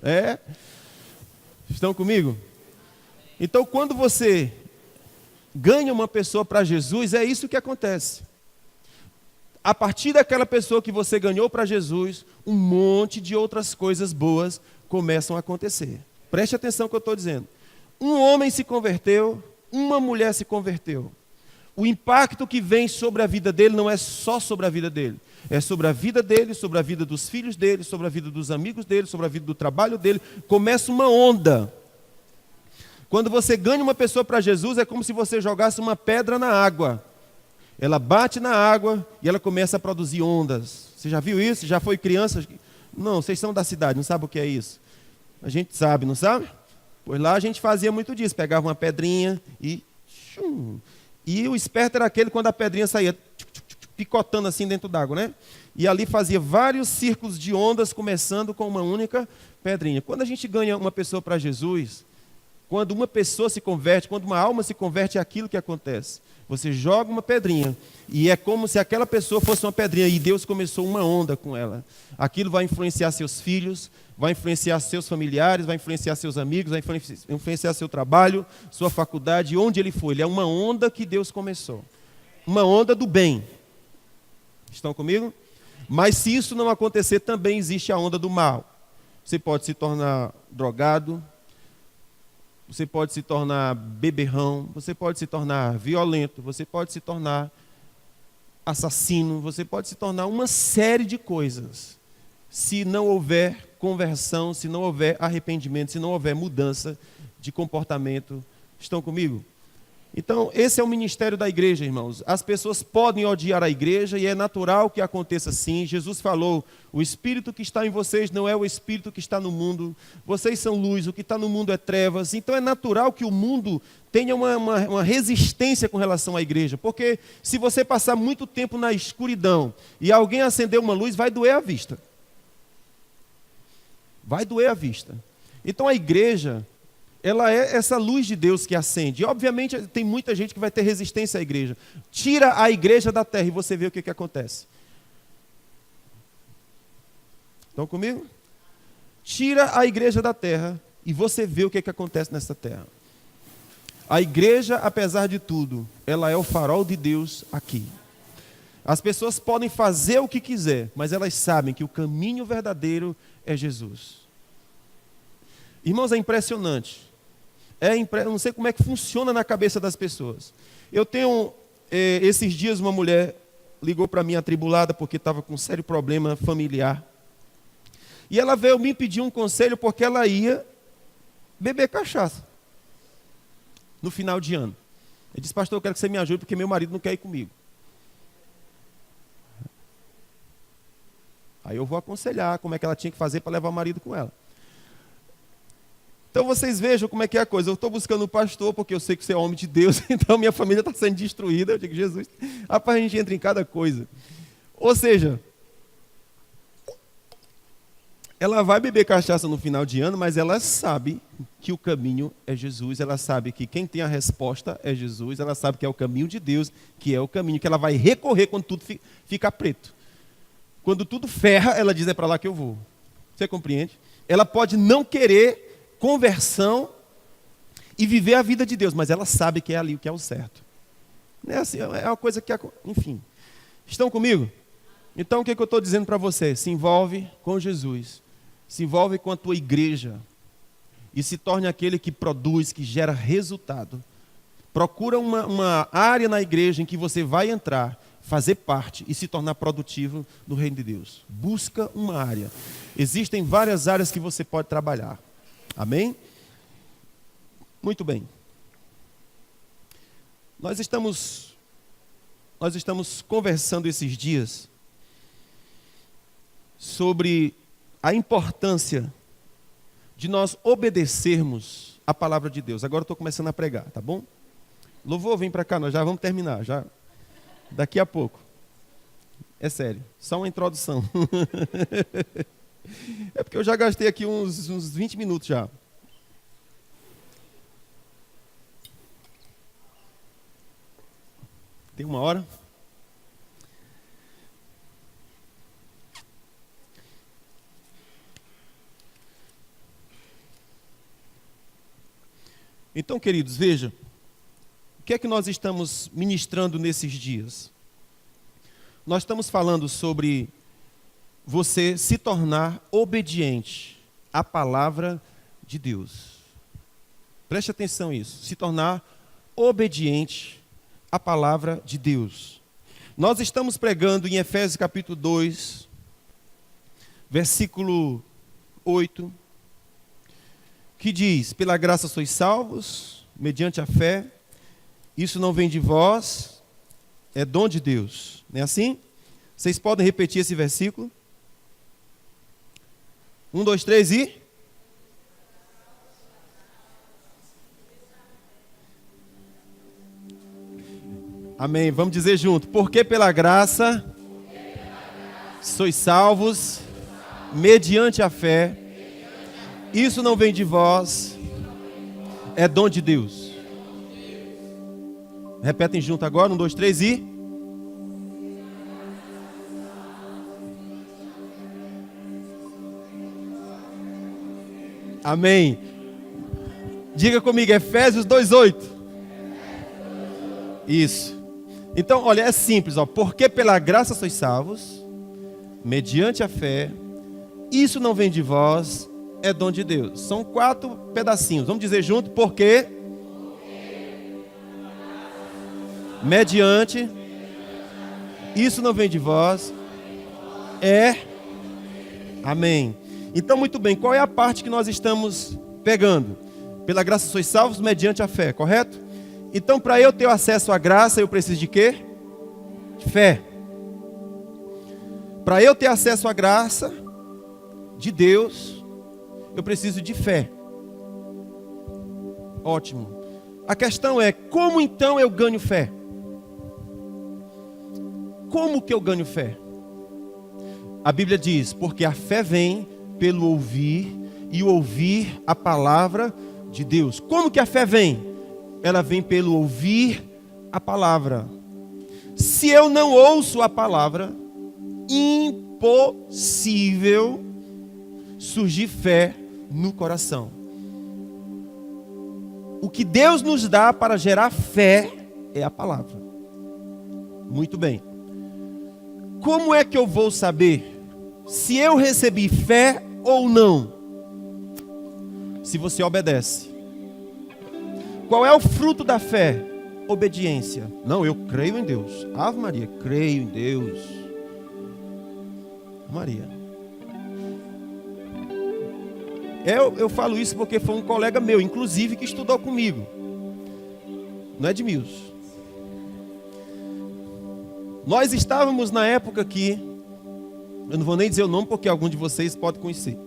É? Estão comigo? Então, quando você ganha uma pessoa para Jesus, é isso que acontece. A partir daquela pessoa que você ganhou para Jesus, um monte de outras coisas boas começam a acontecer. Preste atenção no que eu estou dizendo. Um homem se converteu, uma mulher se converteu. O impacto que vem sobre a vida dele não é só sobre a vida dele. É sobre a vida dele, sobre a vida dos filhos dele, sobre a vida dos amigos dele, sobre a vida do trabalho dele. Começa uma onda. Quando você ganha uma pessoa para Jesus, é como se você jogasse uma pedra na água. Ela bate na água e ela começa a produzir ondas. Você já viu isso? Já foi criança? Não, vocês são da cidade, não sabem o que é isso. A gente sabe, não sabe? Pois lá a gente fazia muito disso. Pegava uma pedrinha e... E o esperto era aquele quando a pedrinha saía picotando assim dentro d'água, né? E ali fazia vários círculos de ondas, começando com uma única pedrinha. Quando a gente ganha uma pessoa para Jesus, quando uma pessoa se converte, quando uma alma se converte, é aquilo que acontece. Você joga uma pedrinha e é como se aquela pessoa fosse uma pedrinha e Deus começou uma onda com ela. Aquilo vai influenciar seus filhos, vai influenciar seus familiares, vai influenciar seus amigos, vai influenciar seu trabalho, sua faculdade, onde ele for. Ele é uma onda que Deus começou. Uma onda do bem. Estão comigo? Mas se isso não acontecer, também existe a onda do mal. Você pode se tornar drogado, você pode se tornar beberrão, você pode se tornar violento, você pode se tornar assassino, você pode se tornar uma série de coisas. Se não houver conversão, se não houver arrependimento, se não houver mudança de comportamento. Estão comigo? Então, esse é o ministério da igreja, irmãos. As pessoas podem odiar a igreja e é natural que aconteça assim. Jesus falou, o Espírito que está em vocês não é o Espírito que está no mundo. Vocês são luz, o que está no mundo é trevas. Então é natural que o mundo tenha uma resistência com relação à igreja. Porque se você passar muito tempo na escuridão e alguém acender uma luz, vai doer a vista. Vai doer a vista. Então a igreja... ela é essa luz de Deus que acende. E, obviamente, tem muita gente que vai ter resistência à igreja. Tira a igreja da terra e você vê o que acontece. Estão comigo? Tira a igreja da terra e você vê o que acontece nessa terra. A igreja, apesar de tudo, ela é o farol de Deus aqui. As pessoas podem fazer o que quiser, mas elas sabem que o caminho verdadeiro é Jesus. Irmãos, é impressionante. Eu não sei como é que funciona na cabeça das pessoas. Eu tenho, esses dias, uma mulher ligou para mim atribulada porque estava com um sério problema familiar. E ela veio me pedir um conselho porque ela ia beber cachaça no final de ano. Eu disse, pastor, eu quero que você me ajude porque meu marido não quer ir comigo. Aí eu vou aconselhar como é que ela tinha que fazer para levar o marido com ela. Então vocês vejam como é que é a coisa. Eu estou buscando um pastor porque eu sei que você é homem de Deus, então minha família está sendo destruída. Eu digo, Jesus, rapaz, a gente entra em cada coisa. Ou seja, ela vai beber cachaça no final de ano, mas ela sabe que o caminho é Jesus, ela sabe que quem tem a resposta é Jesus, ela sabe que é o caminho de Deus, que é o caminho que ela vai recorrer quando tudo fica preto. Quando tudo ferra, ela diz, é para lá que eu vou. Você compreende? Ela pode não querer conversão e viver a vida de Deus, mas ela sabe que é ali o que é o certo. Não é assim, é uma coisa que, enfim. Estão comigo? Então o que eu estou dizendo para você? Se envolve com Jesus, se envolve com a tua igreja e se torne aquele que produz, que gera resultado. Procura uma área na igreja em que você vai entrar, fazer parte e se tornar produtivo no reino de Deus. Busca uma área. Existem várias áreas que você pode trabalhar. Amém? Muito bem. Nós estamos conversando esses dias sobre a importância de nós obedecermos a palavra de Deus. Agora eu estou começando a pregar, tá bom? Louvor, vem para cá, nós já vamos terminar, já daqui a pouco. É sério, só uma introdução. É porque eu já gastei aqui uns 20 minutos já. Tem uma hora? Então, queridos, veja, o que é que nós estamos ministrando nesses dias? Nós estamos falando sobre você se tornar obediente à palavra de Deus. Preste atenção nisso, se tornar obediente à palavra de Deus. Nós estamos pregando em Efésios capítulo 2, versículo 8, que diz: pela graça sois salvos, mediante a fé, isso não vem de vós, é dom de Deus. Não é assim? Vocês podem repetir esse versículo? 1, 2, 3 e... Amém, vamos dizer junto. Porque pela graça sois salvos, mediante a fé, isso não vem de vós, é dom de Deus. Repetem junto agora, 1, 2, 3 e... Amém. Diga comigo, Efésios 2:8. Isso. Então, olha, é simples, ó. Porque pela graça sois salvos, mediante a fé, isso não vem de vós, é dom de Deus. São 4 pedacinhos. Vamos dizer junto, porque mediante, isso não vem de vós, é... Amém. Então, muito bem, qual é a parte que nós estamos pegando? Pela graça sois salvos mediante a fé, correto? Então, para eu ter acesso à graça, eu preciso de quê? Fé. Para eu ter acesso à graça de Deus, eu preciso de fé. Ótimo. A questão é, como então eu ganho fé? Como que eu ganho fé? A Bíblia diz, porque a fé vem pelo ouvir, e ouvir a palavra de Deus. Como que a fé vem? Ela vem pelo ouvir a palavra. Se eu não ouço a palavra, impossível surgir fé no coração. O que Deus nos dá para gerar fé é a palavra. Muito bem. Como é que eu vou saber se eu recebi fé ou não? Se você obedece. Qual é o fruto da fé? Obediência. Não, eu creio em Deus. Ave Maria, creio em Deus. Maria. Eu falo isso porque foi um colega meu, inclusive, que estudou comigo. Não é Edmilson. Nós estávamos na época que, eu não vou nem dizer o nome porque algum de vocês pode conhecer.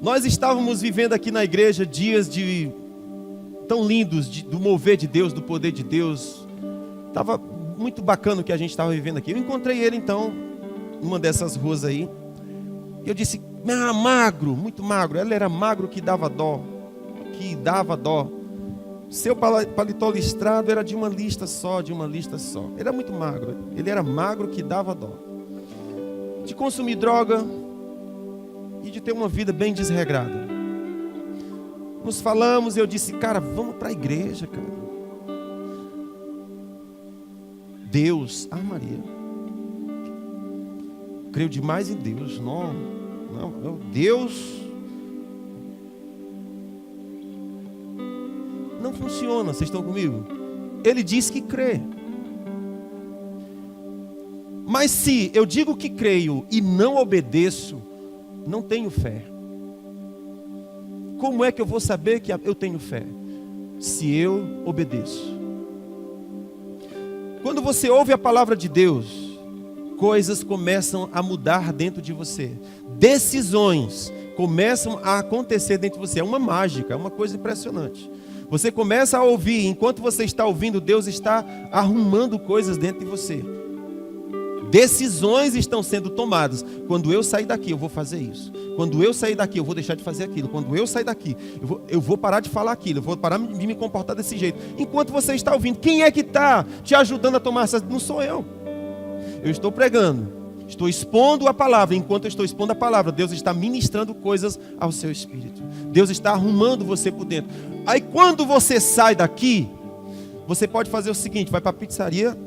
Nós estávamos vivendo aqui na igreja dias tão lindos, do mover de Deus, do poder de Deus. Estava muito bacana o que a gente estava vivendo aqui. Eu encontrei ele então, numa dessas ruas aí. E eu disse, magro, muito magro. Ele era magro que dava dó. Seu paletó listrado era de uma lista só. Ele era muito magro. Ele era magro que dava dó. De consumir droga e de ter uma vida bem desregrada. Nos falamos e eu disse, cara, vamos para a igreja, cara. Deus, Maria. Creio demais em Deus. Não, Deus não funciona, vocês estão comigo? Ele diz que crê. Mas se eu digo que creio e não obedeço, não tenho fé. Como é que eu vou saber que eu tenho fé? Se eu obedeço. Quando você ouve a palavra de Deus, coisas começam a mudar dentro de você. Decisões começam a acontecer dentro de você. É uma mágica, é uma coisa impressionante. Você começa a ouvir, enquanto você está ouvindo, Deus está arrumando coisas dentro de você. Decisões estão sendo tomadas. Quando eu sair daqui, eu vou fazer isso. Quando eu sair daqui, eu vou deixar de fazer aquilo. Quando eu sair daqui, eu vou parar de falar aquilo. Eu vou parar de me comportar desse jeito. Enquanto você está ouvindo, quem é que está te ajudando a tomar essa... Não sou eu. Eu estou pregando. Estou expondo a palavra. Enquanto eu estou expondo a palavra, Deus está ministrando coisas ao seu espírito. Deus está arrumando você por dentro. Aí quando você sai daqui, você pode fazer o seguinte: vai para a pizzaria,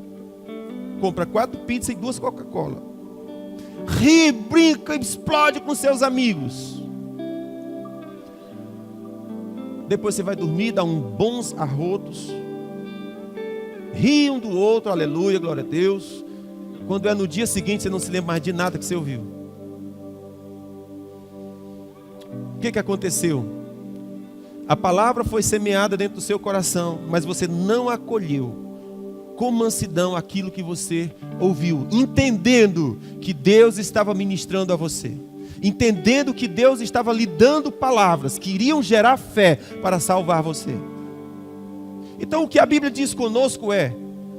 compra 4 pizzas e 2 Coca-Cola. Ri, brinca, explode com seus amigos. Depois você vai dormir, dá bons arrotos. Ri um do outro, aleluia, glória a Deus. Quando é no dia seguinte, você não se lembra mais de nada que você ouviu. O que aconteceu? A palavra foi semeada dentro do seu coração, mas você não acolheu com mansidão aquilo que você ouviu, entendendo que Deus estava ministrando a você, entendendo que Deus estava lhe dando palavras que iriam gerar fé para salvar você. Então o que a Bíblia diz conosco é: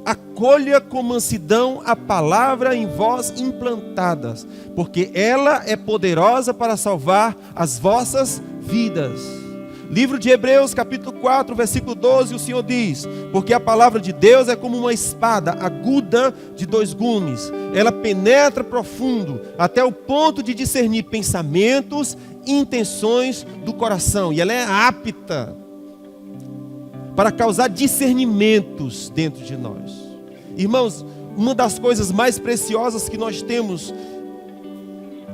acolha com mansidão a palavra em vós implantadas, porque ela é poderosa para salvar as vossas vidas. Livro de Hebreus, capítulo 4, versículo 12, o Senhor diz: porque a palavra de Deus é como uma espada aguda de 2 gumes. Ela penetra profundo, até o ponto de discernir pensamentos e intenções do coração. E ela é apta para causar discernimentos dentro de nós. Irmãos, uma das coisas mais preciosas que nós temos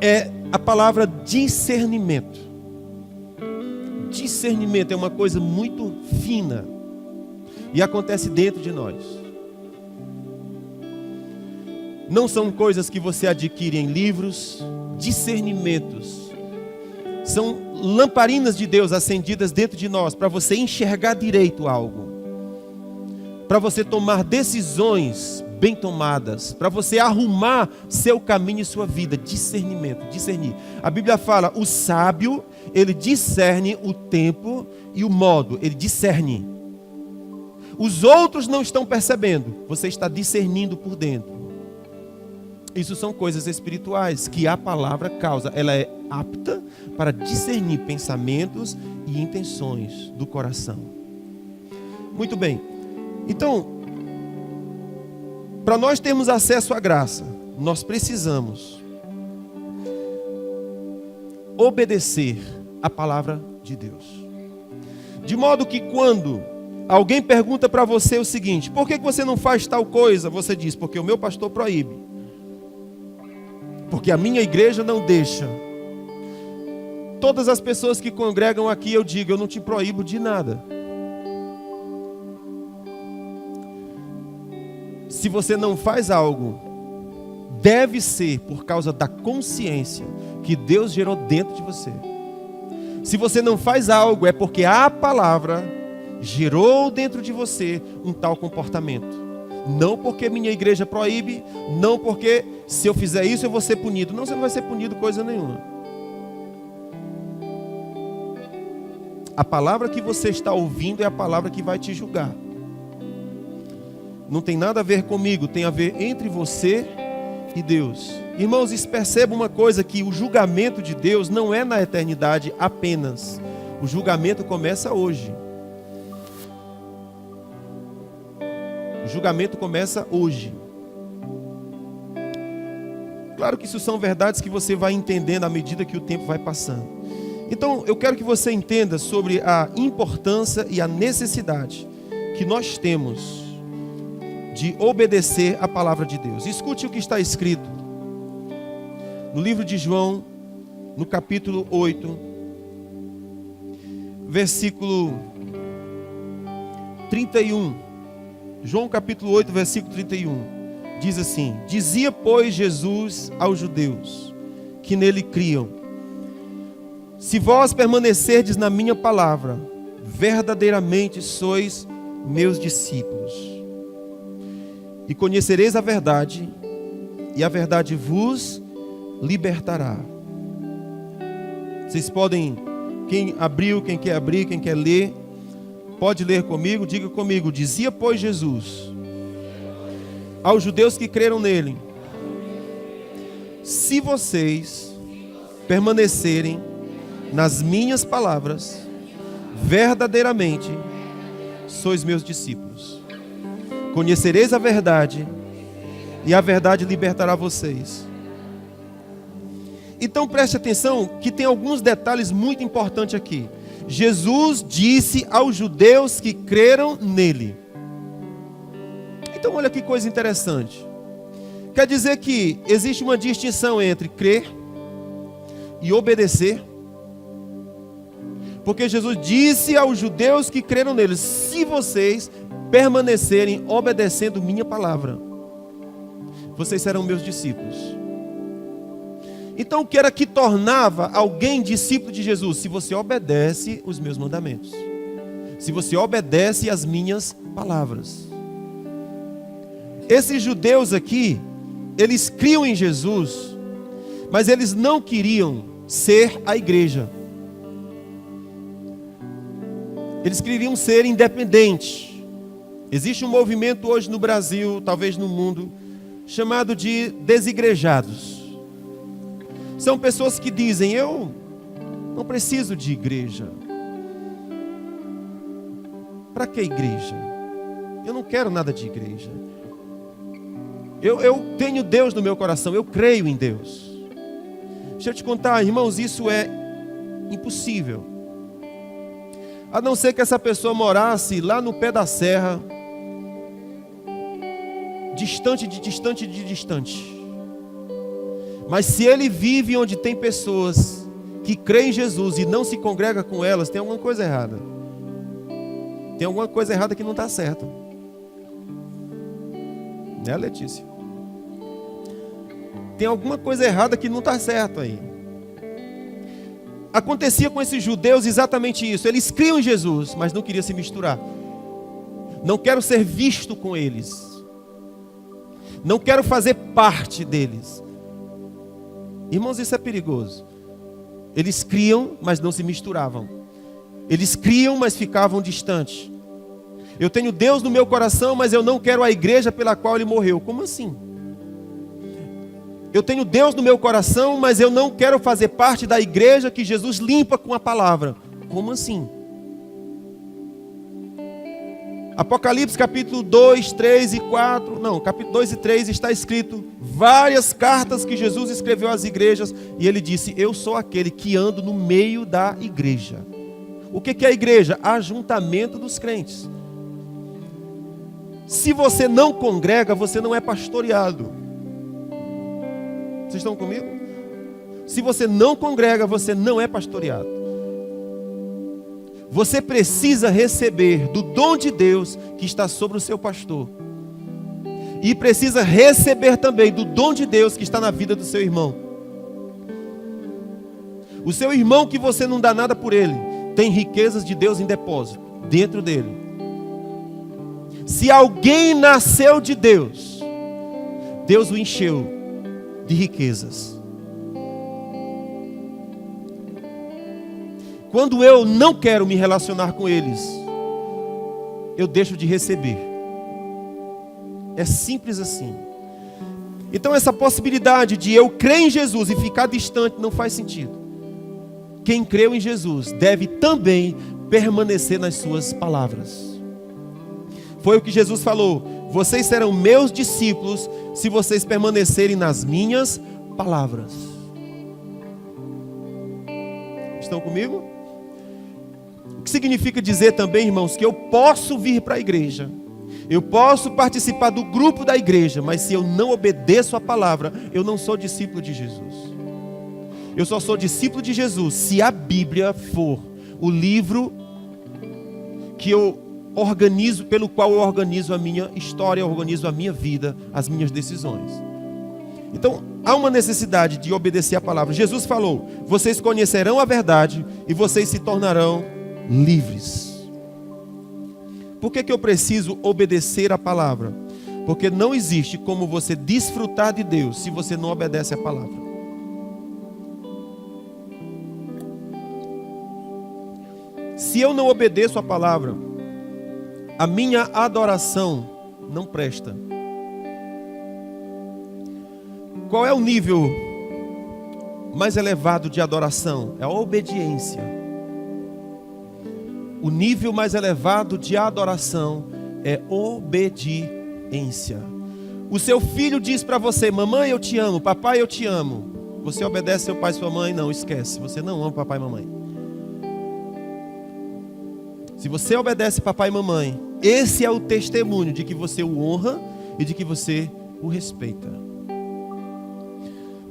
é a palavra discernimento. Discernimento é uma coisa muito fina e acontece dentro de nós. Não são coisas que você adquire em livros. Discernimentos são lamparinas de Deus acendidas dentro de nós para você enxergar direito algo, para você tomar decisões bem tomadas, para você arrumar seu caminho e sua vida. Discernimento, discernir. A Bíblia fala: o sábio, ele discerne o tempo e o modo, ele discerne. Os outros não estão percebendo, você está discernindo por dentro. Isso são coisas espirituais que a palavra causa. Ela é apta para discernir pensamentos e intenções do coração. Muito bem. Então, para nós termos acesso à graça, nós precisamos obedecer a palavra de Deus. De modo que quando alguém pergunta para você o seguinte: por que você não faz tal coisa? Você diz: porque o meu pastor proíbe. Porque a minha igreja não deixa. Todas as pessoas que congregam aqui, eu digo: eu não te proíbo de nada. Se você não faz algo, deve ser por causa da consciência que Deus gerou dentro de você. Se você não faz algo, é porque a palavra gerou dentro de você um tal comportamento. Não porque minha igreja proíbe, não porque se eu fizer isso eu vou ser punido. Não, você não vai ser punido coisa nenhuma. A palavra que você está ouvindo é a palavra que vai te julgar. Não tem nada a ver comigo, tem a ver entre você e Deus. Irmãos, perceba uma coisa, que o julgamento de Deus não é na eternidade apenas. O julgamento começa hoje. O julgamento começa hoje. Claro que isso são verdades que você vai entendendo à medida que o tempo vai passando. Então, eu quero que você entenda sobre a importância e a necessidade que nós temos de obedecer a palavra de Deus. Escute o que está escrito no livro de João, no capítulo 8, versículo 31. João capítulo 8, versículo 31. Diz assim: dizia, pois, Jesus aos judeus que nele criam: se vós permanecerdes na minha palavra, verdadeiramente sois meus discípulos, e conhecereis a verdade, e a verdade vos libertará. Vocês podem, quem abriu, quem quer abrir, quem quer ler, pode ler comigo, diga comigo: dizia, pois, Jesus aos judeus que creram nele: se vocês permanecerem nas minhas palavras, verdadeiramente sois meus discípulos. Conhecereis a verdade, e a verdade libertará vocês. Então preste atenção que tem alguns detalhes muito importantes aqui. Jesus disse aos judeus que creram nele. Então olha que coisa interessante. Quer dizer que existe uma distinção entre crer e obedecer. Porque Jesus disse aos judeus que creram nele: se vocês permanecerem obedecendo minha palavra, vocês serão meus discípulos. Então o que era que tornava alguém discípulo de Jesus? Se você obedece os meus mandamentos, se você obedece as minhas palavras. Esses judeus aqui, eles criam em Jesus, mas eles não queriam ser a igreja. Eles queriam ser independentes. Existe um movimento hoje no Brasil, talvez no mundo, chamado de desigrejados. São pessoas que dizem: eu não preciso de igreja. Para que igreja? Eu não quero nada de igreja. Eu tenho Deus no meu coração, eu creio em Deus. Deixa eu te contar, irmãos, isso é impossível. A não ser que essa pessoa morasse lá no pé da serra, distante de distante. Mas se ele vive onde tem pessoas que creem em Jesus e não se congrega com elas, tem alguma coisa errada. Tem alguma coisa errada que não está certa. Né, Letícia? Tem alguma coisa errada que não está certo aí. Acontecia com esses judeus exatamente isso. Eles criam em Jesus, mas não queriam se misturar. Não quero ser visto com eles. Não quero fazer parte deles. Irmãos, isso é perigoso. Eles criam, mas não se misturavam. Eles criam, mas ficavam distantes. Eu tenho Deus no meu coração, mas eu não quero a igreja pela qual Ele morreu. Como assim? Eu tenho Deus no meu coração, mas eu não quero fazer parte da igreja que Jesus limpa com a palavra. Como assim? Apocalipse capítulo 2, 3 e 4, não, capítulo 2 e 3 está escrito várias cartas que Jesus escreveu às igrejas, e ele disse: eu sou aquele que ando no meio da igreja. O que é a igreja? Ajuntamento dos crentes. Se você não congrega, você não é pastoreado. Vocês estão comigo? Se você não congrega, você não é pastoreado. Você precisa receber do dom de Deus que está sobre o seu pastor. E precisa receber também do dom de Deus que está na vida do seu irmão. O seu irmão que você não dá nada por ele, tem riquezas de Deus em depósito dentro dele. Se alguém nasceu de Deus, Deus o encheu de riquezas. Quando eu não quero me relacionar com eles, eu deixo de receber. É simples assim. Então essa possibilidade de eu crer em Jesus e ficar distante não faz sentido. Quem creu em Jesus deve também permanecer nas suas palavras. Foi o que Jesus falou: vocês serão meus discípulos se vocês permanecerem nas minhas palavras. Estão comigo? O que significa dizer também, irmãos, que eu posso vir para a igreja, eu posso participar do grupo da igreja, mas se eu não obedeço a palavra, eu não sou discípulo de Jesus. Eu só sou discípulo de Jesus se a Bíblia for o livro que eu organizo, pelo qual eu organizo a minha história, eu organizo a minha vida, as minhas decisões. Então, há uma necessidade de obedecer a palavra. Jesus falou: vocês conhecerão a verdade e vocês se tornarão livres. Por que eu preciso obedecer a palavra? Porque não existe como você desfrutar de Deus se você não obedece a palavra. Se eu não obedeço a palavra, a minha adoração não presta. Qual é o nível mais elevado de adoração? É a obediência. O nível mais elevado de adoração é obediência. O seu filho diz para você: mamãe, eu te amo, papai, eu te amo. Você obedece seu pai e sua mãe? Não, esquece. Você não ama papai e mamãe. Se você obedece papai e mamãe, esse é o testemunho de que você o honra e de que você o respeita.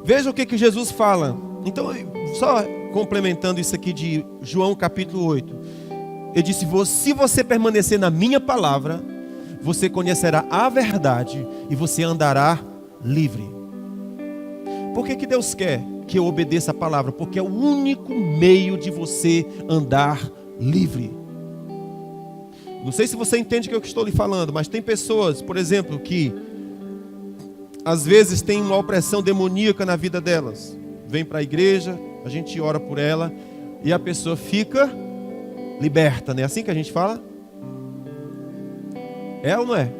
Veja o que Jesus fala. Então, só complementando isso aqui de João capítulo 8. Ele disse, se você permanecer na minha palavra, você conhecerá a verdade e você andará livre. Por que Deus quer que eu obedeça a palavra? Porque é o único meio de você andar livre. Não sei se você entende o que eu estou lhe falando, mas tem pessoas, por exemplo, que às vezes tem uma opressão demoníaca na vida delas. Vem para a igreja, a gente ora por ela e a pessoa fica liberta, não é assim que a gente fala? É ou não é?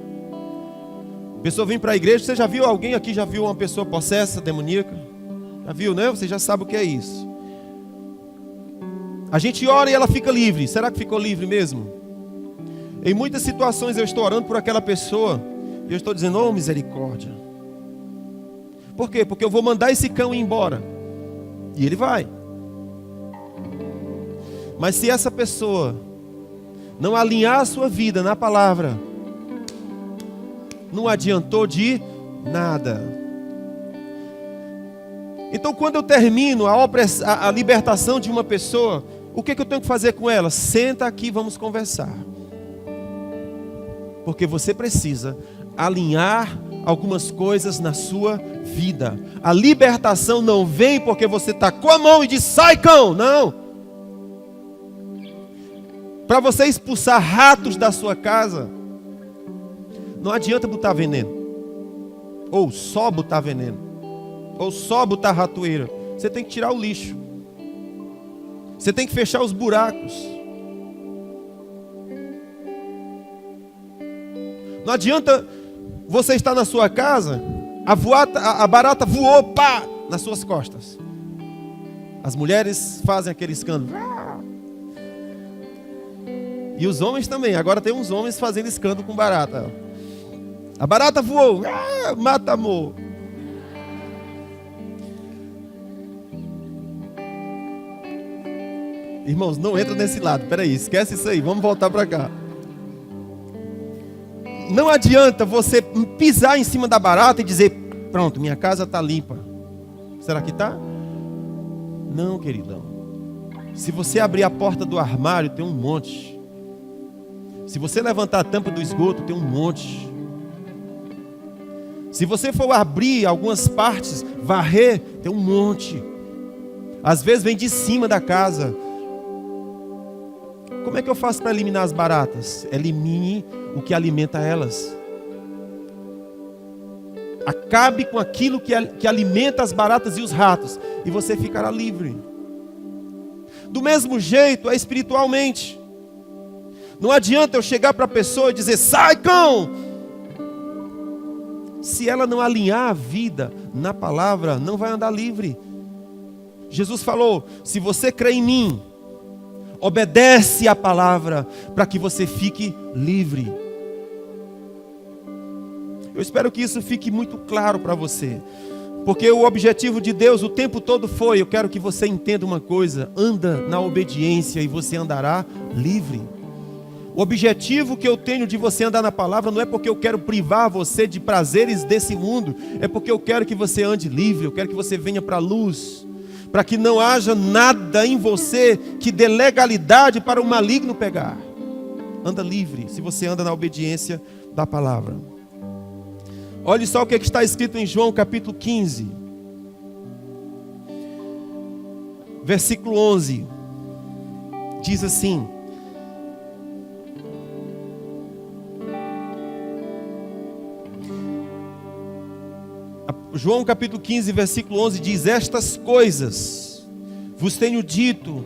A pessoa vem para a igreja, você já viu alguém aqui, já viu uma pessoa possessa, demoníaca? Já viu, né? Você já sabe o que é isso. A gente ora e ela fica livre. Será que ficou livre mesmo? Em muitas situações eu estou orando por aquela pessoa e eu estou dizendo, oh misericórdia. Por quê? Porque eu vou mandar esse cão ir embora. E ele vai. Mas se essa pessoa não alinhar a sua vida na palavra, não adiantou de nada. Então quando eu termino a libertação de uma pessoa, o que eu tenho que fazer com ela? Senta aqui e vamos conversar. Porque você precisa alinhar algumas coisas na sua vida. A libertação não vem porque você está com a mão e diz, sai cão, não. Para você expulsar ratos da sua casa, não adianta botar veneno. Ou só botar veneno. Ou só botar ratoeira. Você tem que tirar o lixo. Você tem que fechar os buracos. Não adianta você estar na sua casa, a barata voou, pá, nas suas costas. As mulheres fazem aquele escândalo. E os homens também. Agora tem uns homens fazendo escândalo com barata. A barata voou, mata amor. Irmãos, não entra nesse lado. Peraí, esquece isso aí. Vamos voltar para cá. Não adianta você pisar em cima da barata e dizer, pronto, minha casa está limpa. Será que está? Não, queridão. Se você abrir a porta do armário, tem um monte. Se você levantar a tampa do esgoto, tem um monte. Se você for abrir algumas partes, varrer, tem um monte. Às vezes vem de cima da casa. Como é que eu faço para eliminar as baratas? Elimine o que alimenta elas. Acabe com aquilo que alimenta as baratas e os ratos, e você ficará livre. Do mesmo jeito é espiritualmente. Não adianta eu chegar para a pessoa e dizer, sai cão! Se ela não alinhar a vida na palavra, não vai andar livre. Jesus falou, se você crê em mim, obedece a palavra para que você fique livre. Eu espero que isso fique muito claro para você. Porque o objetivo de Deus o tempo todo foi, eu quero que você entenda uma coisa, anda na obediência e você andará livre. O objetivo que eu tenho de você andar na palavra não é porque eu quero privar você de prazeres desse mundo, é porque eu quero que você ande livre, eu quero que você venha para a luz, para que não haja nada em você que dê legalidade para o maligno pegar. Anda livre, se você anda na obediência da palavra. Olhe só o que está escrito em João capítulo 15, versículo 11. Diz assim: João capítulo 15, versículo 11 diz: estas coisas vos tenho dito,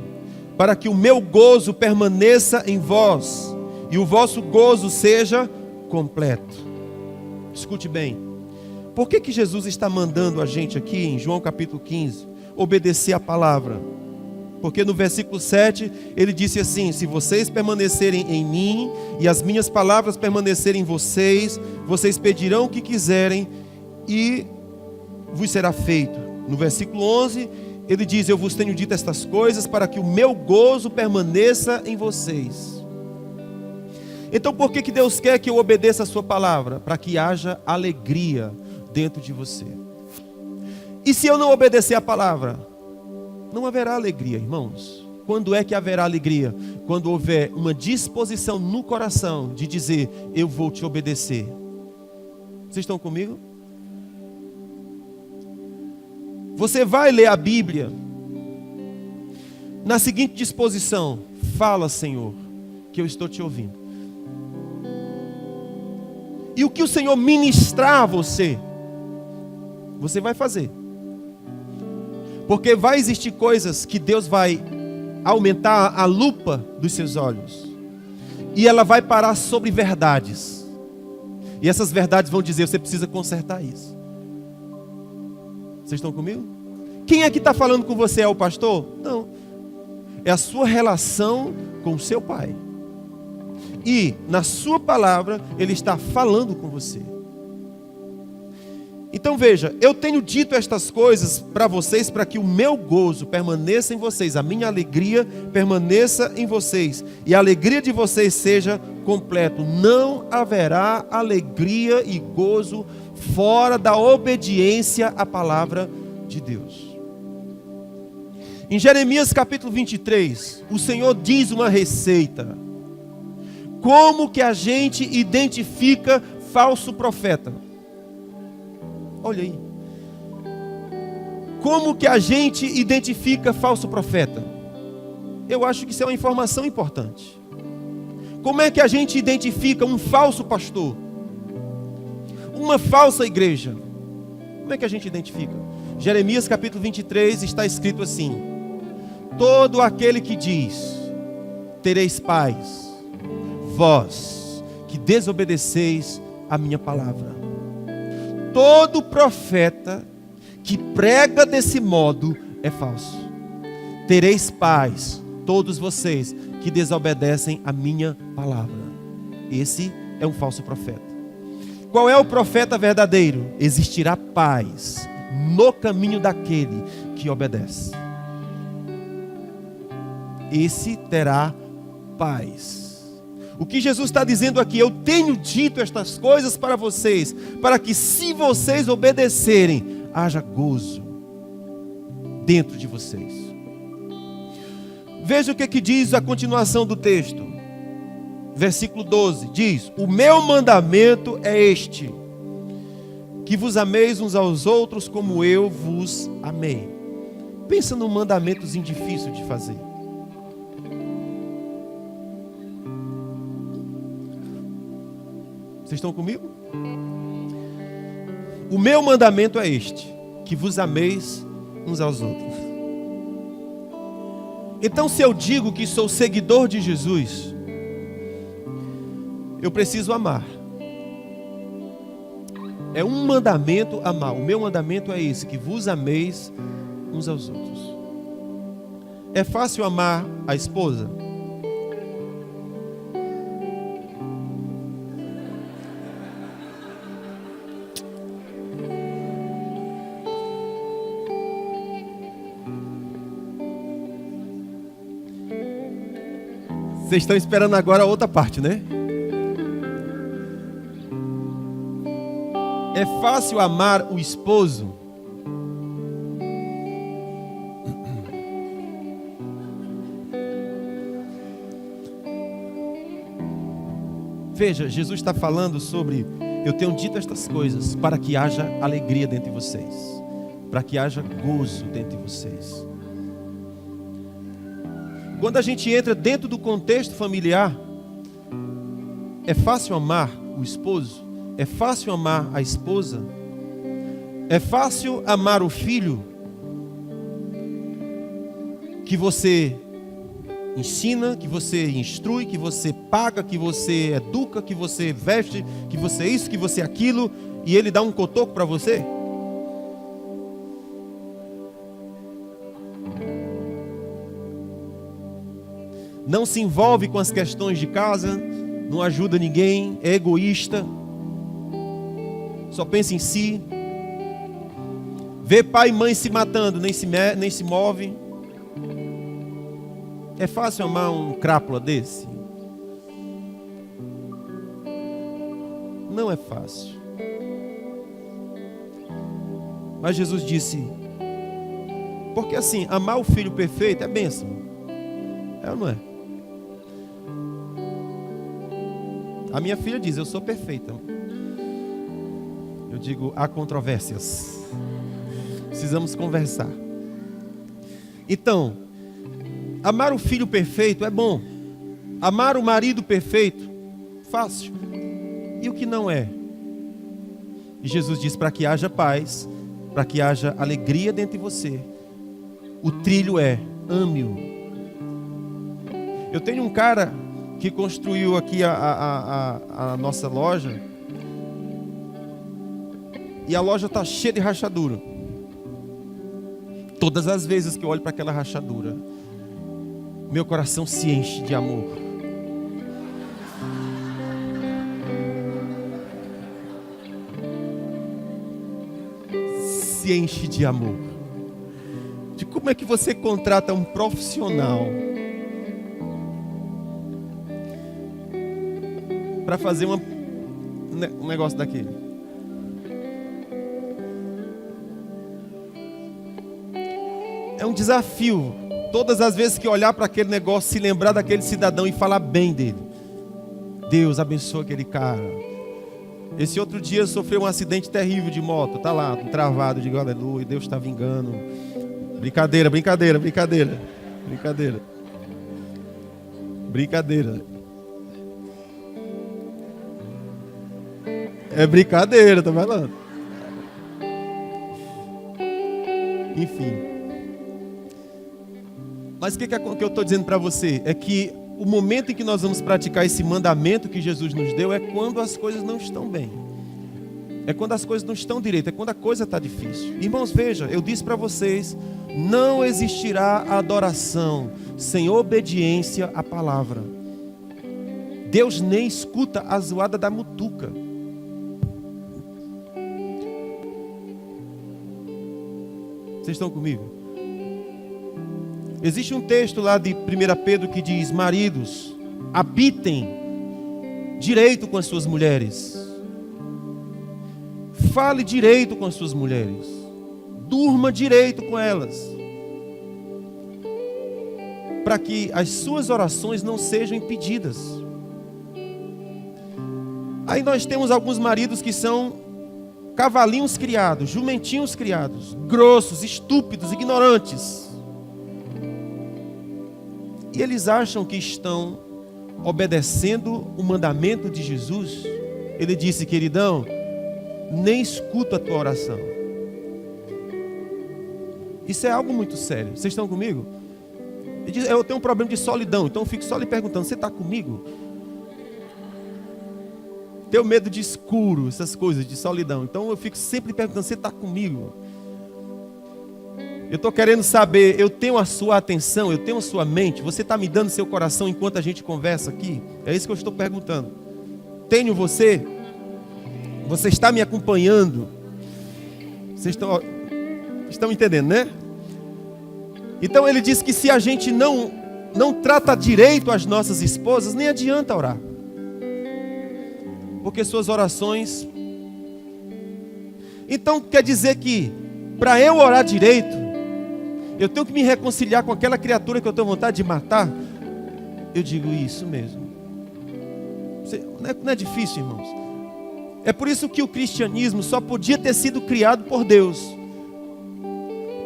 para que o meu gozo permaneça em vós, e o vosso gozo seja completo. Escute bem, por que Jesus está mandando a gente aqui em João capítulo 15 obedecer a palavra? Porque no versículo 7 ele disse assim: se vocês permanecerem em mim e as minhas palavras permanecerem em vocês, vocês pedirão o que quiserem e vos será feito. No versículo 11, ele diz: eu vos tenho dito estas coisas para que o meu gozo permaneça em vocês. Então por que Deus quer que eu obedeça a sua palavra? Para que haja alegria dentro de você. E se eu não obedecer a palavra? Não haverá alegria, irmãos. Quando é que haverá alegria? Quando houver uma disposição no coração de dizer: eu vou te obedecer. Vocês estão comigo? Você vai ler a Bíblia na seguinte disposição: fala, Senhor, que eu estou te ouvindo. E o que o Senhor ministrar a você, você vai fazer. Porque vai existir coisas que Deus vai aumentar a lupa dos seus olhos. E ela vai parar sobre verdades. E essas verdades vão dizer: você precisa consertar isso. Vocês estão comigo? Quem é que está falando com você? É o pastor? Não. É a sua relação com o seu pai. E na sua palavra ele está falando com você. Então veja, eu tenho dito estas coisas para vocês, para que o meu gozo permaneça em vocês, a minha alegria permaneça em vocês, e a alegria de vocês seja completa. Não haverá alegria e gozo fora da obediência à palavra de Deus. Em Jeremias capítulo 23, o Senhor diz uma receita. Como que a gente identifica falso profeta? Olha aí. Como que a gente identifica falso profeta? Eu acho que isso é uma informação importante. Como é que a gente identifica um falso pastor? Uma falsa igreja? Como é que a gente identifica? Jeremias capítulo 23 está escrito assim: todo aquele que diz: tereis paz, vós que desobedeceis a minha palavra. Todo profeta que prega desse modo é falso. Tereis paz, todos vocês que desobedecem a minha palavra. Esse é um falso profeta. Qual é o profeta verdadeiro? Existirá paz no caminho daquele que obedece. Esse terá paz. O que Jesus está dizendo aqui: eu tenho dito estas coisas para vocês, para que se vocês obedecerem, haja gozo dentro de vocês. Veja o que diz a continuação do texto. Versículo 12, diz: o meu mandamento é este, que vos ameis uns aos outros como eu vos amei. Pensa num mandamentozinho difícil de fazer. Vocês estão comigo? O meu mandamento é este, que vos ameis uns aos outros. Então, se eu digo que sou seguidor de Jesus, eu preciso amar. É um mandamento amar. O meu mandamento é esse, que vos ameis uns aos outros. É fácil amar a esposa? Vocês estão esperando agora a outra parte, né? É fácil amar o esposo? Veja, Jesus está falando sobre: eu tenho dito estas coisas para que haja alegria dentro de vocês, para que haja gozo dentro de vocês. Quando a gente entra dentro do contexto familiar, é fácil amar o esposo? É fácil amar a esposa? É fácil amar o filho que você ensina, que você instrui, que você paga, que você educa, que você veste, que você isso, que você aquilo, e ele dá um cotoco para você? Não se envolve com as questões de casa, não ajuda ninguém, é egoísta, só pensa em si. Vê pai e mãe se matando, nem se move. É fácil amar um crápula desse? Não é fácil. Mas Jesus disse, porque assim, amar o filho perfeito é bênção. É ou não é? A minha filha diz, eu sou perfeita. Eu digo, há controvérsias. Precisamos conversar. Então, amar o filho perfeito é bom. Amar o marido perfeito, fácil. E o que não é? E Jesus diz, para que haja paz, para que haja alegria dentro de você, o trilho é, ame-o. Eu tenho um cara que construiu aqui a nossa loja, e a loja está cheia de rachadura. Todas as vezes que eu olho para aquela rachadura, meu coração se enche de amor. Se enche de amor. De como é que você contrata um profissional para fazer um negócio daquele? É um desafio. Todas as vezes que olhar para aquele negócio, se lembrar daquele cidadão e falar bem dele. Deus abençoa aquele cara. Esse outro dia sofreu um acidente terrível de moto. Tá lá, travado. Eu digo, aleluia, Deus está vingando. Brincadeira, brincadeira, brincadeira. Brincadeira. Brincadeira. É brincadeira, tá falando? Enfim. Mas o que eu estou dizendo para você? É que o momento em que nós vamos praticar esse mandamento que Jesus nos deu é quando as coisas não estão bem. É quando as coisas não estão direito, é quando a coisa está difícil. Irmãos, veja, eu disse para vocês, não existirá adoração sem obediência à palavra. Deus nem escuta a zoada da mutuca. Vocês estão comigo? Existe um texto lá de 1 Pedro que diz, maridos, habitem direito com as suas mulheres. Fale direito com as suas mulheres. Durma direito com elas. Para que as suas orações não sejam impedidas. Aí nós temos alguns maridos que são cavalinhos criados, jumentinhos criados, grossos, estúpidos, ignorantes. E eles acham que estão obedecendo o mandamento de Jesus. Ele disse, queridão, nem escuto a tua oração. Isso é algo muito sério. Vocês estão comigo? Ele diz, eu tenho um problema de solidão, então eu fico só lhe perguntando, você está comigo? Tenho medo de escuro, essas coisas, de solidão. Então eu fico sempre perguntando, você está comigo? Eu estou querendo saber, eu tenho a sua atenção, eu tenho a sua mente, você está me dando seu coração enquanto a gente conversa aqui? É isso que eu estou perguntando. Tenho você? Você está me acompanhando? Vocês estão entendendo, né? Então ele diz que se a gente não trata direito as nossas esposas, nem adianta orar. Porque suas orações... Então quer dizer que para eu orar direito, eu tenho que me reconciliar com aquela criatura que eu tenho vontade de matar? Eu digo isso mesmo. Não é difícil, irmãos. É por isso que o cristianismo só podia ter sido criado por Deus.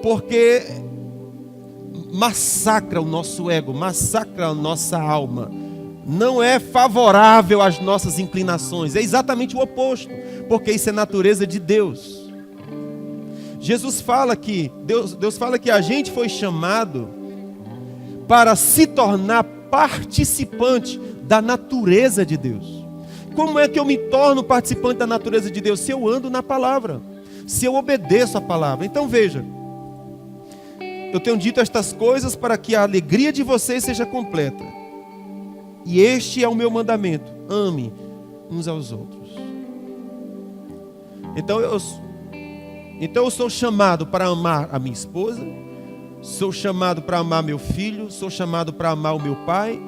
Porque massacra o nosso ego, massacra a nossa alma. Não é favorável às nossas inclinações. É exatamente o oposto. Porque isso é natureza de Deus. Jesus fala que, Deus fala que a gente foi chamado para se tornar participante da natureza de Deus. Como é que eu me torno participante da natureza de Deus? Se eu ando na palavra, se eu obedeço a palavra. Então veja, eu tenho dito estas coisas para que a alegria de vocês seja completa. E este é o meu mandamento, ame uns aos outros. Então Então eu sou chamado para amar a minha esposa, sou chamado para amar meu filho, sou chamado para amar o meu pai.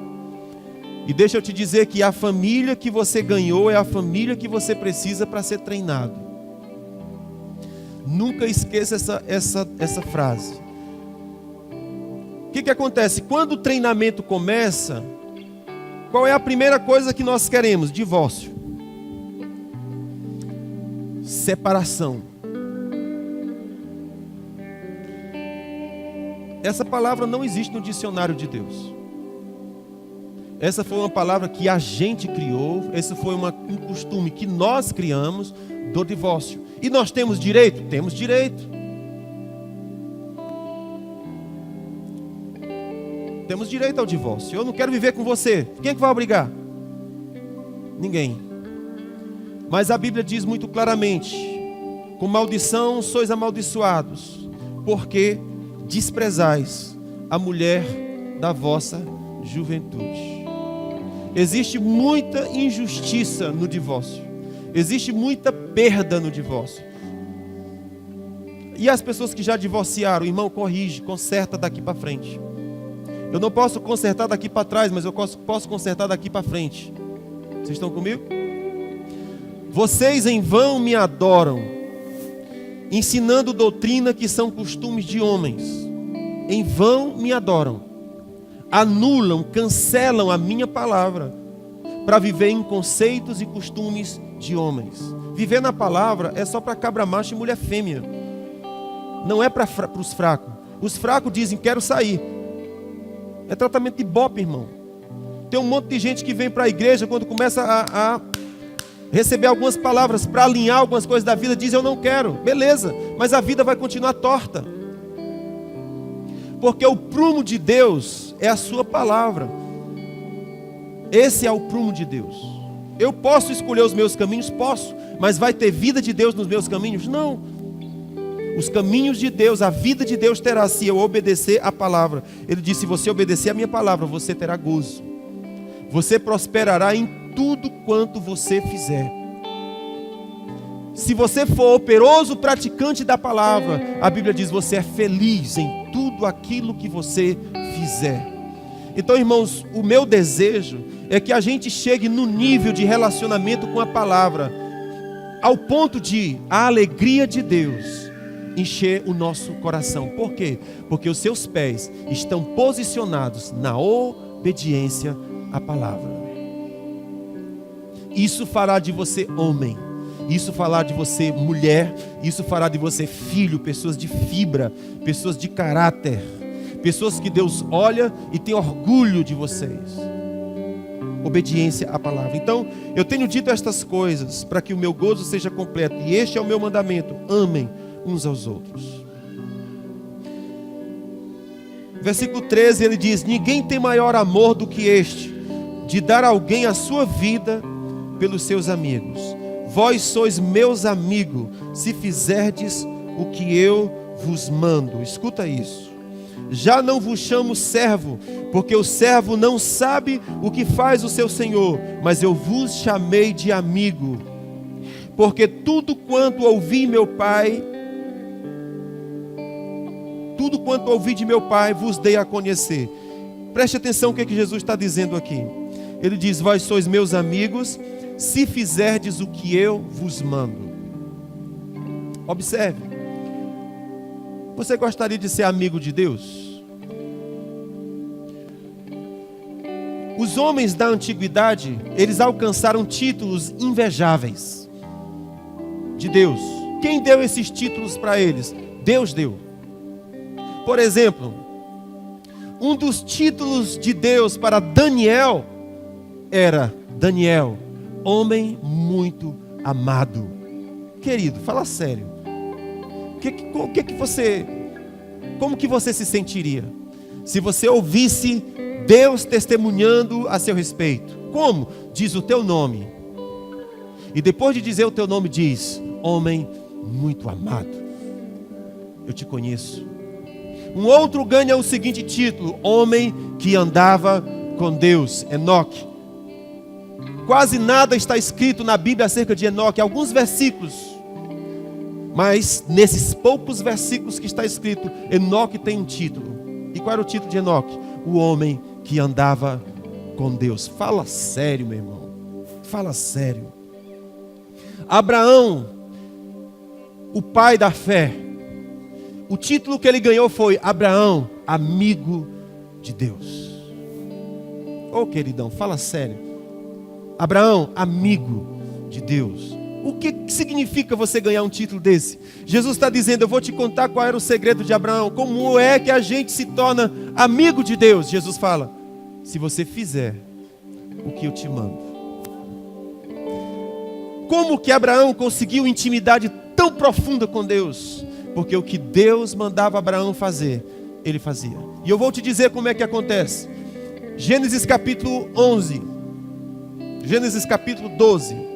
E deixa eu te dizer que a família que você ganhou é a família que você precisa para ser treinado. Nunca esqueça essa frase. O que acontece? Quando o treinamento começa, qual é a primeira coisa que nós queremos? Divórcio. Separação. Essa palavra não existe no dicionário de Deus. Essa foi uma palavra que a gente criou. Esse foi um costume que nós criamos do divórcio. E nós temos direito? Temos direito. Temos direito ao divórcio. Eu não quero viver com você. Quem é que vai obrigar? Ninguém. Mas a Bíblia diz muito claramente: com maldição sois amaldiçoados, porque desprezais a mulher da vossa juventude. Existe muita injustiça no divórcio. Existe muita perda no divórcio. E as pessoas que já divorciaram, irmão, corrige, conserta daqui para frente. Eu não posso consertar daqui para trás, mas eu posso consertar daqui para frente. Vocês estão comigo? Vocês em vão me adoram, ensinando doutrina que são costumes de homens. Em vão me adoram. Anulam, cancelam a minha palavra para viver em conceitos e costumes de homens. Viver na palavra é só para cabra macho e mulher fêmea. Não é para os fracos. Os fracos dizem: quero sair. É tratamento de bope, irmão. Tem um monte de gente que vem para a igreja, quando começa a receber algumas palavras para alinhar algumas coisas da vida, diz: eu não quero. Beleza, mas a vida vai continuar torta. Porque o prumo de Deus é a sua palavra. Esse é o prumo de Deus. Eu posso escolher os meus caminhos? Posso. Mas vai ter vida de Deus nos meus caminhos? Não. Os caminhos de Deus, a vida de Deus terá, se eu obedecer a palavra. Ele disse: se você obedecer a minha palavra, você terá gozo. Você prosperará em tudo quanto você fizer. Se você for operoso praticante da palavra, a Bíblia diz: você é feliz em tudo aquilo que você fizer. Então, irmãos, o meu desejo é que a gente chegue no nível de relacionamento com a palavra, ao ponto de a alegria de Deus encher o nosso coração. Por quê? Porque os seus pés estão posicionados na obediência à palavra. Isso fará de você homem. Isso fará de você mulher. Isso fará de você filho. Pessoas de fibra. Pessoas de caráter. Pessoas que Deus olha e tem orgulho de vocês. Obediência à palavra. Então, eu tenho dito estas coisas para que o meu gozo seja completo. E este é o meu mandamento: amem uns aos outros. Versículo 13, ele diz: ninguém tem maior amor do que este, de dar a alguém a sua vida pelos seus amigos. Vós sois meus amigos, se fizerdes o que eu vos mando. Escuta isso. Já não vos chamo servo, porque o servo não sabe o que faz o seu senhor, mas eu vos chamei de amigo. Porque tudo quanto ouvi de meu Pai vos dei a conhecer. Preste atenção o que Jesus está dizendo aqui. Ele diz: vós sois meus amigos, se fizerdes o que eu vos mando. Observe. Você gostaria de ser amigo de Deus? Os homens da antiguidade, eles alcançaram títulos invejáveis de Deus. Quem deu esses títulos para eles? Deus deu. Por exemplo, um dos títulos de Deus para Daniel era: Daniel, homem muito amado. Querido, fala sério. Como que você se sentiria se você ouvisse Deus testemunhando a seu respeito? Como? Diz o teu nome. E depois de dizer o teu nome, diz: homem muito amado. Eu te conheço. Um outro ganha o seguinte título: homem que andava com Deus, Enoque. Quase nada está escrito na Bíblia acerca de Enoque, alguns versículos. Mas nesses poucos versículos que está escrito, Enoque tem um título. E qual era o título de Enoque? O homem que andava com Deus. Fala sério, meu irmão. Fala sério. Abraão, o pai da fé, o título que ele ganhou foi Abraão, amigo de Deus. Ô queridão, fala sério. Abraão, amigo de Deus. O que significa você ganhar um título desse? Jesus está dizendo, eu vou te contar qual era o segredo de Abraão. Como é que a gente se torna amigo de Deus? Jesus fala, se você fizer o que eu te mando. Como que Abraão conseguiu intimidade tão profunda com Deus? Porque o que Deus mandava Abraão fazer, ele fazia. E eu vou te dizer como é que acontece. Gênesis capítulo 11. Gênesis capítulo 12.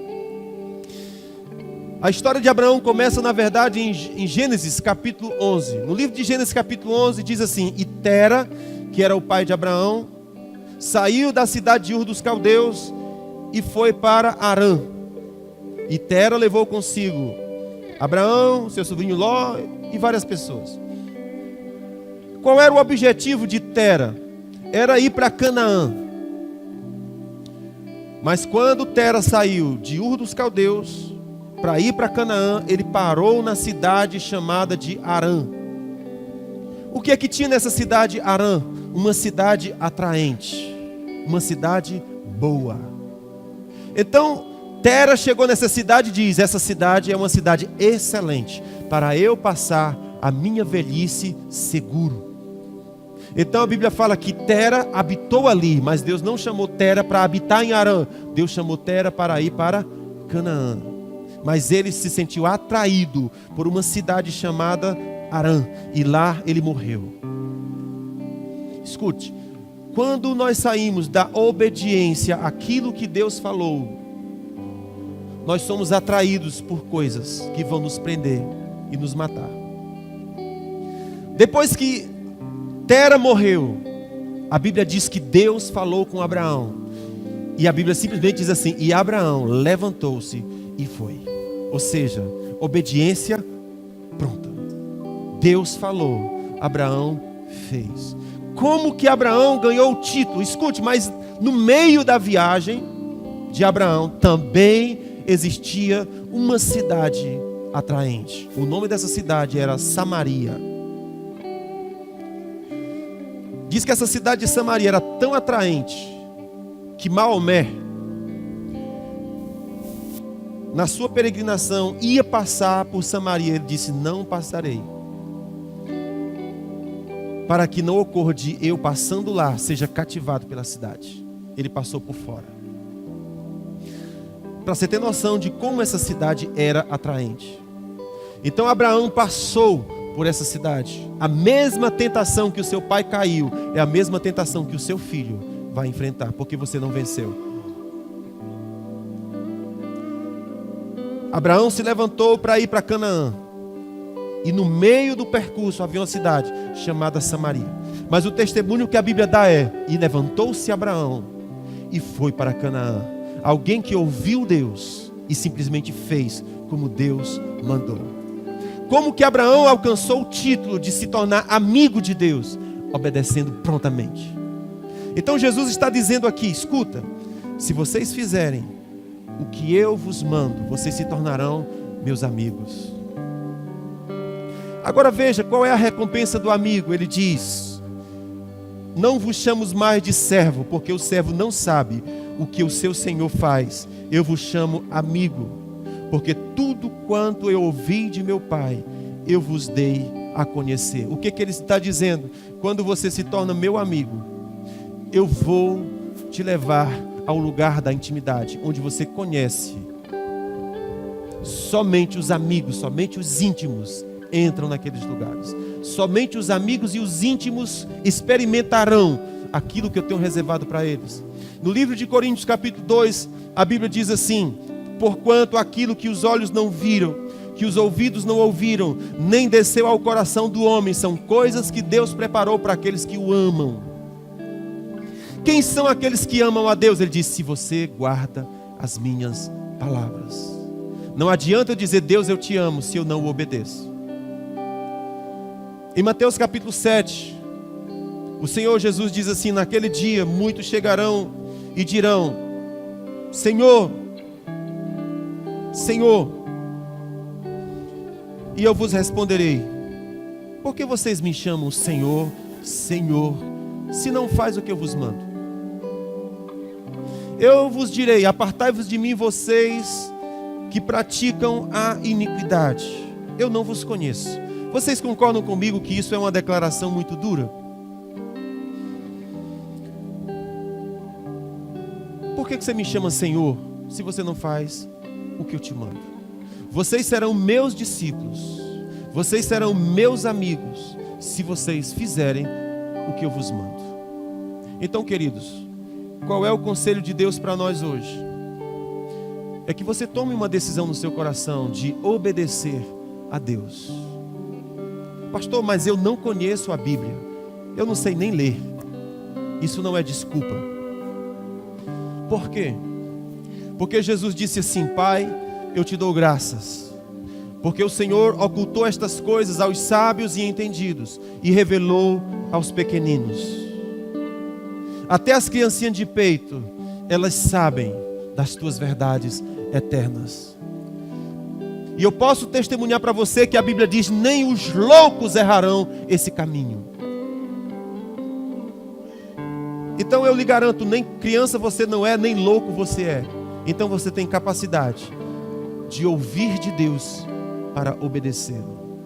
A história de Abraão começa, na verdade, em Gênesis capítulo 11. No livro de Gênesis capítulo 11 diz assim: E Tera, que era o pai de Abraão, saiu da cidade de Ur dos Caldeus e foi para Harã. E Tera levou consigo Abraão, seu sobrinho Ló e várias pessoas. Qual era o objetivo de Tera? Era ir para Canaã. Mas quando Tera saiu de Ur dos Caldeus para ir para Canaã, ele parou na cidade chamada de Harã. O que é que tinha nessa cidade Harã? Uma cidade atraente, uma cidade boa. Então Tera chegou nessa cidade e diz, essa cidade é uma cidade excelente para eu passar a minha velhice seguro. Então a Bíblia fala que Tera habitou ali, mas Deus não chamou Tera para habitar em Harã. Deus chamou Tera para ir para Canaã. Mas ele se sentiu atraído por uma cidade chamada Harã, e lá ele morreu. Escute, quando nós saímos da obediência àquilo que Deus falou, nós somos atraídos por coisas que vão nos prender e nos matar. Depois que Tera morreu, a Bíblia diz que Deus falou com Abraão. E a Bíblia simplesmente diz assim, e Abraão levantou-se e foi. Ou seja, obediência pronta. Deus falou, Abraão fez. Como que Abraão ganhou o título? Escute, mas no meio da viagem de Abraão também existia uma cidade atraente. O nome dessa cidade era Samaria. Diz que essa cidade de Samaria era tão atraente que Maomé, na sua peregrinação, ia passar por Samaria. Ele disse, não passarei, para que não ocorra de eu passando lá, seja cativado pela cidade. Ele passou por fora. Para você ter noção de como essa cidade era atraente. Então Abraão passou por essa cidade. A mesma tentação que o seu pai caiu, é a mesma tentação que o seu filho vai enfrentar, porque você não venceu. Abraão se levantou para ir para Canaã. E no meio do percurso havia uma cidade chamada Samaria. Mas o testemunho que a Bíblia dá é, e levantou-se Abraão e foi para Canaã. Alguém que ouviu Deus e simplesmente fez como Deus mandou. Como que Abraão alcançou o título de se tornar amigo de Deus? Obedecendo prontamente. Então Jesus está dizendo aqui, escuta, se vocês fizerem o que eu vos mando, vocês se tornarão meus amigos. Agora veja qual é a recompensa do amigo. Ele diz, não vos chamo mais de servo, porque o servo não sabe o que o seu senhor faz. Eu vos chamo amigo, porque tudo quanto eu ouvi de meu pai, eu vos dei a conhecer. O que ele está dizendo? Quando você se torna meu amigo, eu vou te levar ao lugar da intimidade, onde você conhece. Somente os amigos, somente os íntimos entram naqueles lugares. Somente os amigos e os íntimos experimentarão aquilo que eu tenho reservado para eles. No livro de Coríntios capítulo 2, a Bíblia diz assim, porquanto aquilo que os olhos não viram, que os ouvidos não ouviram, nem desceu ao coração do homem, são coisas que Deus preparou para aqueles que o amam. Quem são aqueles que amam a Deus? Ele diz, se você guarda as minhas palavras. Não adianta eu dizer, Deus, eu te amo, se eu não o obedeço. Em Mateus capítulo 7, o Senhor Jesus diz assim: naquele dia muitos chegarão e dirão: Senhor, Senhor. E eu vos responderei: por que vocês me chamam Senhor, Senhor, se não faz o que eu vos mando? Eu vos direi: apartai-vos de mim, vocês que praticam a iniquidade. Eu não vos conheço. Vocês concordam comigo que isso é uma declaração muito dura? Por que você me chama Senhor, se você não faz o que eu te mando? Vocês serão meus discípulos, vocês serão meus amigos, se vocês fizerem o que eu vos mando. Então, queridos, qual é o conselho de Deus para nós hoje? É que você tome uma decisão no seu coração de obedecer a Deus. Pastor, mas eu não conheço a Bíblia, eu não sei nem ler. Isso não é desculpa. Por quê? Porque Jesus disse assim: Pai, eu te dou graças, porque o Senhor ocultou estas coisas aos sábios e entendidos e revelou aos pequeninos. Até as criancinhas de peito, elas sabem das tuas verdades eternas. E eu posso testemunhar para você que a Bíblia diz: nem os loucos errarão esse caminho. Então eu lhe garanto, nem criança você não é, nem louco você é. Então você tem capacidade de ouvir de Deus para obedecê-lo.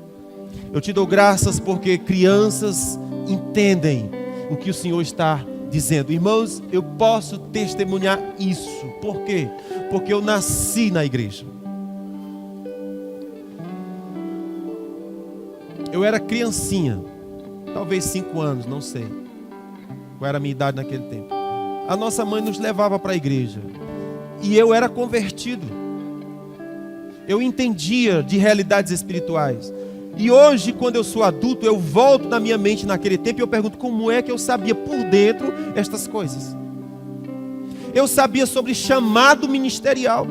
Eu te dou graças porque crianças entendem o que o Senhor está dizendo. Irmãos, eu posso testemunhar isso. Por quê? Porque eu nasci na igreja. Eu era criancinha, talvez 5 anos, não sei qual era a minha idade naquele tempo. A nossa mãe nos levava para a igreja e eu era convertido. Eu entendia de realidades espirituais. E hoje, quando eu sou adulto, eu volto na minha mente naquele tempo e eu pergunto: como é que eu sabia por dentro estas coisas? Eu sabia sobre chamado ministerial.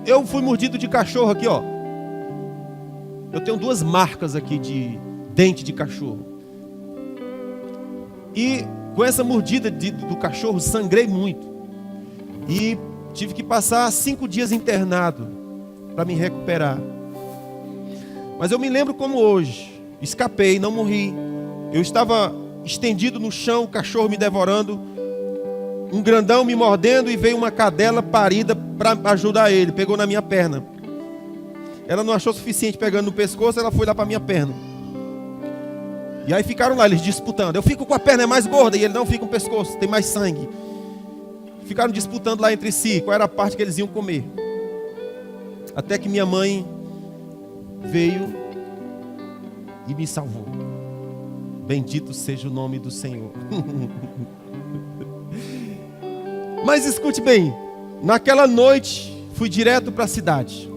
Eu fui mordido de cachorro aqui, ó. Eu tenho 2 marcas aqui de dente de cachorro. E com essa mordida do cachorro, sangrei muito. E tive que passar 5 dias internado para me recuperar. Mas eu me lembro como hoje. Escapei, não morri. Eu estava estendido no chão, o cachorro me devorando, um grandão me mordendo, e veio uma cadela parida para ajudar ele. Pegou na minha perna. Ela não achou suficiente pegando no pescoço, ela foi lá para minha perna. E aí ficaram lá, eles disputando. Eu fico com a perna mais gorda e ele não fica com o pescoço, tem mais sangue. Ficaram disputando lá entre si qual era a parte que eles iam comer. Até que minha mãe veio e me salvou. Bendito seja o nome do Senhor. Mas escute bem, naquela noite fui direto para a cidade.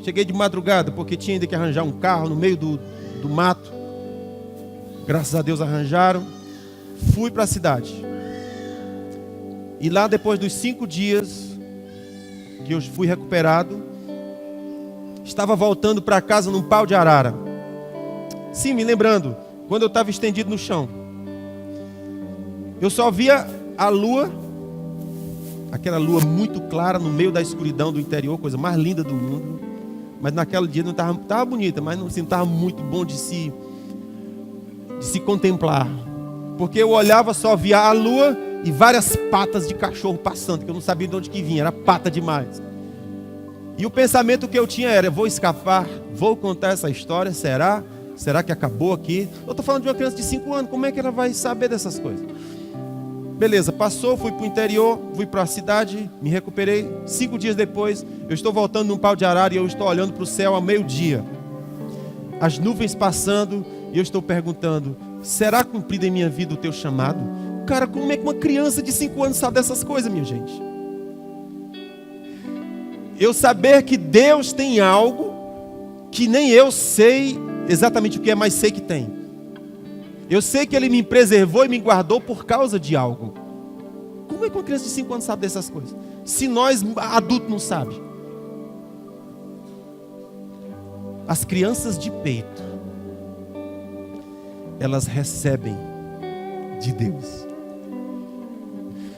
Cheguei de madrugada porque tinha ainda que arranjar um carro no meio do mato. Graças a Deus arranjaram. Fui para a cidade. E lá, depois dos 5 dias que eu fui recuperado, estava voltando para casa num pau de arara. Sim, me lembrando, quando eu estava estendido no chão, eu só via a lua, aquela lua muito clara no meio da escuridão do interior, coisa mais linda do mundo. Mas naquele dia não estava bonita, mas não estava muito bom de se contemplar. Porque eu olhava, só via a lua e várias patas de cachorro passando, que eu não sabia de onde que vinha, era pata demais. E o pensamento que eu tinha era: vou escapar, vou contar essa história, será? Será que acabou aqui? Eu estou falando de uma criança de 5 anos, como é que ela vai saber dessas coisas? Beleza, passou, fui para o interior, fui para a cidade, me recuperei. 5 dias depois, eu estou voltando num pau de arara e eu estou olhando para o céu ao meio-dia. As nuvens passando e eu estou perguntando: será cumprido em minha vida o teu chamado? Cara, como é que uma criança de 5 anos sabe dessas coisas, minha gente? Eu saber que Deus tem algo que nem eu sei exatamente o que é, mas sei que tem. Eu sei que Ele me preservou e me guardou por causa de algo. Como é que uma criança de 5 anos sabe dessas coisas? se nós adultos não sabemos? As crianças de peito, elas recebem de Deus.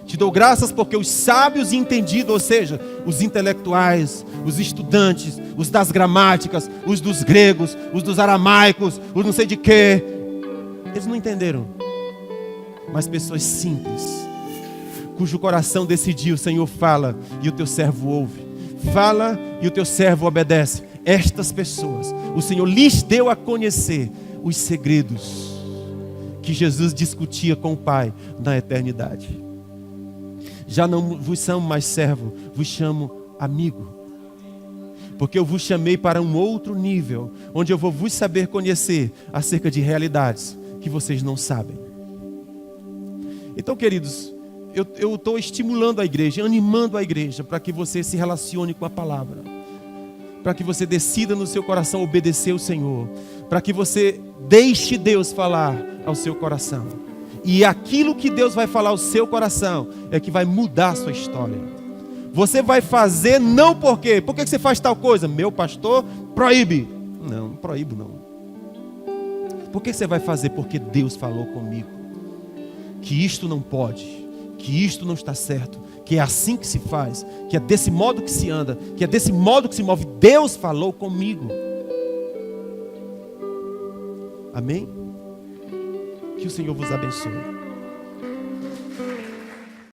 Te dou graças porque os sábios e entendidos, ou seja, os intelectuais, os estudantes, os das gramáticas, os dos gregos, os dos aramaicos, os não sei de quê, eles não entenderam. Mas pessoas simples, cujo coração decidiu: Senhor, fala e o teu servo ouve. Fala e o teu servo obedece. Estas pessoas, o Senhor lhes deu a conhecer os segredos que Jesus discutia com o Pai na eternidade. Já não vos chamo mais servo, vos chamo amigo. Porque eu vos chamei para um outro nível, onde eu vou vos saber conhecer acerca de realidades que vocês não sabem. Então, queridos, eu estou estimulando a igreja, animando a igreja para que você se relacione com a palavra, para que você decida no seu coração obedecer o Senhor, para que você deixe Deus falar ao seu coração. E aquilo que Deus vai falar ao seu coração é que vai mudar a sua história. Você vai fazer não porque, por que você faz tal coisa? Meu pastor proíbe. Não, não proíbo não. Por que você vai fazer? Porque Deus falou comigo que isto não pode, que isto não está certo, que é assim que se faz, que é desse modo que se anda, que é desse modo que se move. Deus falou comigo. Amém? Que o Senhor vos abençoe.